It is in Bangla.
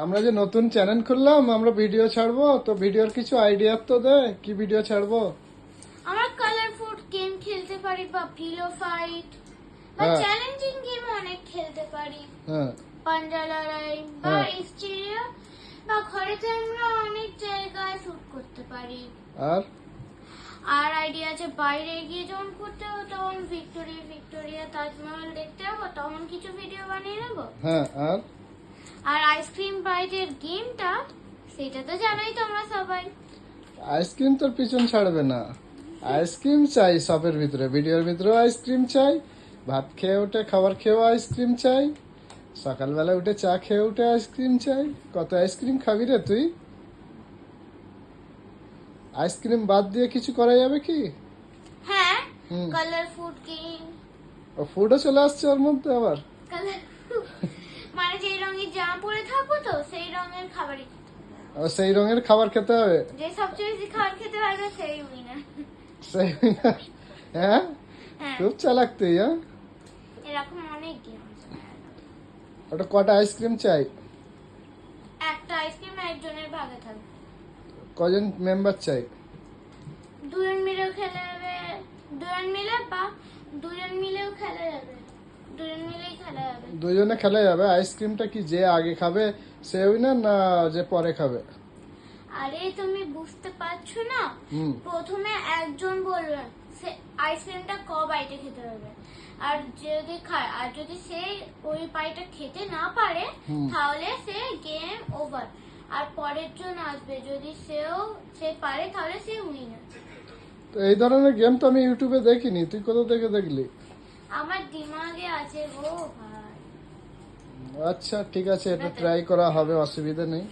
আমরা যে নতুন চ্যানেল খুললাম, আমরা ভিডিও ছাড়বো, তো ভিডিওর কিছু আইডিয়া তো দে, কি ভিডিও ছাড়বো? আমরা কালারফুল গেম খেলতে পারি বা পিলো ফাইট বা হ্যাঁ। চ্যালেঞ্জিং গেম অনেক খেলতে পারি। হ্যাঁ। পাঞ্জা লড়াই বা হ্যাঁ। স্টেরিও বা ঘরেতে আমরা অনেক জায়গায় শুট করতে পারি। আর আর আইডিয়া আছে বাইরে গিয়ে যখন করতে হবে তখন ভিক্টোরিয়া তাজমহল দেখতে যাবো, তখন কিছু ভিডিও বানিয়ে নেবো। হ্যাঁ। আর আইসক্রিম বাইটের গেমটা সেটা তো জানোই তোমরা সবাই। আইসক্রিম তোর পিছন ছাড়বে না। আইসক্রিম চাই শপের ভিতরে, ভিডিওর ভিতরেও আইসক্রিম চাই, ভাত খেয়ে উঠে খাবার খেয়েও আইসক্রিম চাই, সকালবেলা উঠে চা খেয়ে উঠে আইসক্রিম চাই। কত আইসক্রিম খাবি রে তুই? আইসক্রিম বাদ দিয়ে কিছু করা যাবে কি? হ্যাঁ, হুম। Colourful game. ও ফুডও চলে আসছে ওর মধ্যে আবার। মানে যেই রঙের জামা পরে থাকবো তো সেই রঙের খাবারই খেতে হবে। ও সেই রঙের খাবার খেতে হবে। যে সবচেয়ে বেশি খাবার খেতে পারবে সেই উইনার। সেই হ্যাঁ, হ্যাঁ, খুব চালাক তুই। হ্যাঁ, এরকম অনেক গেম আছে। ওটা কটা আইসক্রিম চাই? একটা আইসক্রিম একজনের ভাগে থাকবে। কজন মেম্বার চাই? দুজন মিলেও খেলা যাবে, দুজন মিলে বা দুজন মিলেও খেলা যাবে, দুজন মিলেই খেলা যাবে। দুজনে খেলা যাবে। আইসক্রিমটা কি যে আগে খাবে সে উইনার, না যে পরে খাবে? আরে তুমি বুঝতে পারছো না, হুম। প্রথমে একজন বলবে সে আইসক্রিমটা ক বাইটে খেতে হবে, আর যদি খায় আর যদি সে ওই বাইটা খেতে না পারে হুম। তাহলে সে গেম ওভার। আর পরের জন আসবে, যদি সে পারে তাহলে সে উইনার। তো এই ধরনের গেম তো আমি ইউটিউবে দেখিনি, তুই কোথা থেকে দেখলি? আমার দিমাগে আছে গো ভাই। আচ্ছা ঠিক আছে, এটা ট্রাই করা হবে, অসুবিধা নেই।